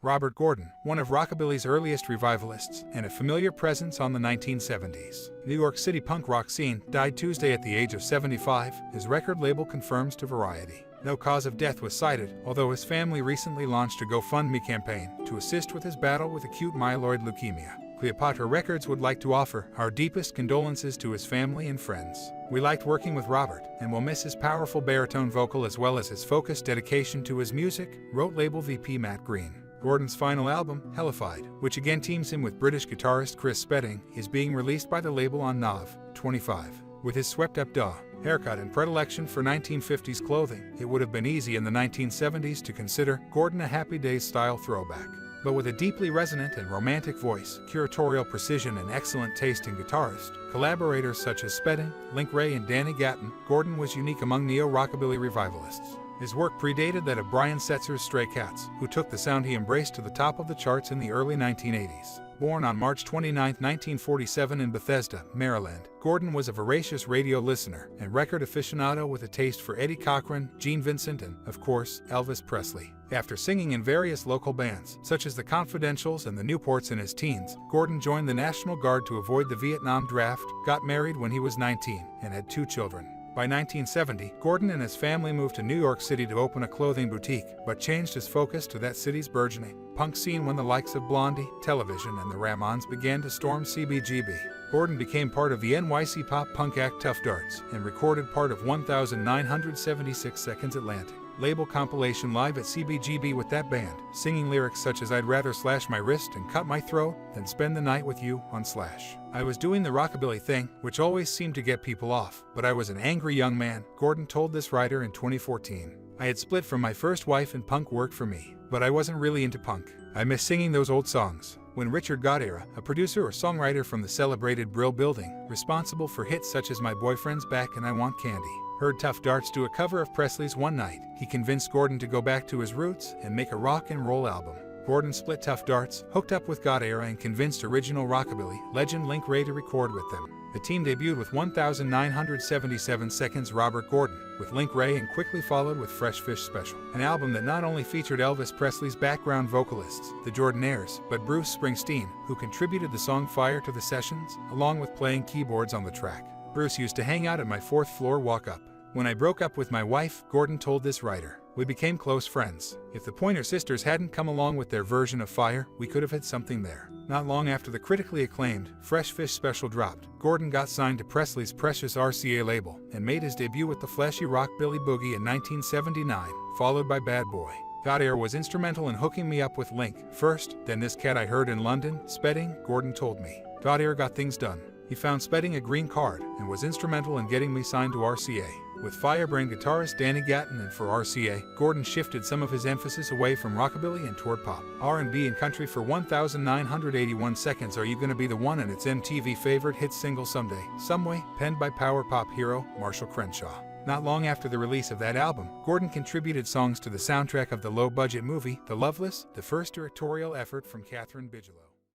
Robert Gordon, one of rockabilly's earliest revivalists, and a familiar presence on the 1970s New York City punk rock scene, died Tuesday at the age of 75, his record label confirms to Variety. No cause of death was cited, although his family recently launched a GoFundMe campaign to assist with his battle with acute myeloid leukemia. Cleopatra Records would like to offer our deepest condolences to his family and friends. We liked working with Robert, and will miss his powerful baritone vocal as well as his focused dedication to his music, wrote label VP Matt Green. Gordon's final album, Hellified, which again teams him with British guitarist Chris Spedding, is being released by the label on Nav. 25. With his swept-up haircut and predilection for 1950s clothing, it would have been easy in the 1970s to consider Gordon a Happy Days-style throwback. But with a deeply resonant and romantic voice, curatorial precision and excellent taste in guitarists, collaborators such as Spedding, Link Wray and Danny Gatton, Gordon was unique among neo-rockabilly revivalists. His work predated that of Brian Setzer's Stray Cats, who took the sound he embraced to the top of the charts in the early 1980s. Born on March 29, 1947 in Bethesda, Maryland, Gordon was a voracious radio listener and record aficionado with a taste for Eddie Cochran, Gene Vincent and, of course, Elvis Presley. After singing in various local bands, such as the Confidentials and the Newports in his teens, Gordon joined the National Guard to avoid the Vietnam draft, got married when he was 19, and had 2 children. By 1970, Gordon and his family moved to New York City to open a clothing boutique, but changed his focus to that city's burgeoning punk scene when the likes of Blondie, Television, and the Ramones began to storm CBGB. Gordon became part of the NYC pop-punk act Tough Darts, and recorded part of 1976 Seconds Atlantic label compilation live at CBGB with that band, singing lyrics such as "I'd rather slash my wrist and cut my throat than spend the night with you" on Slash. I was doing the rockabilly thing, which always seemed to get people off, but I was an angry young man, Gordon told this writer in 2014. I had split from my first wife and punk worked for me, but I wasn't really into punk. I miss singing those old songs. When Richard Goddera, a producer or songwriter from the celebrated Brill Building, responsible for hits such as My Boyfriend's Back and I Want Candy, heard Tough Darts do a cover of Presley's One Night, he convinced Gordon to go back to his roots and make a rock and roll album. Gordon split Tough Darts, hooked up with Goddera and convinced original rockabilly legend Link Wray to record with them. The team debuted with 1977 Seconds Robert Gordon, with Link Wray, and quickly followed with Fresh Fish Special, an album that not only featured Elvis Presley's background vocalists, the Jordanaires, but Bruce Springsteen, who contributed the song Fire to the sessions, along with playing keyboards on the track. Bruce used to hang out at my 4th floor walk-up. When I broke up with my wife, Gordon told this writer, we became close friends. If the Pointer Sisters hadn't come along with their version of Fire, we could have had something there. Not long after the critically acclaimed Fresh Fish Special dropped, Gordon got signed to Presley's precious RCA label and made his debut with the flashy Rockabilly Boogie in 1979, followed by Bad Boy. Goddera was instrumental in hooking me up with Link first, then this cat I heard in London, Spedding, Gordon told me. Goddera got things done. He found Spedding a green card and was instrumental in getting me signed to RCA. With Firebrand guitarist Danny Gatton and for RCA, Gordon shifted some of his emphasis away from rockabilly and toward pop, R&B and country for 1981 Seconds Are You Gonna Be the One and its MTV favorite hit single Someday, Someway, penned by power pop hero Marshall Crenshaw. Not long after the release of that album, Gordon contributed songs to the soundtrack of the low-budget movie The Loveless, the first directorial effort from Catherine Bigelow.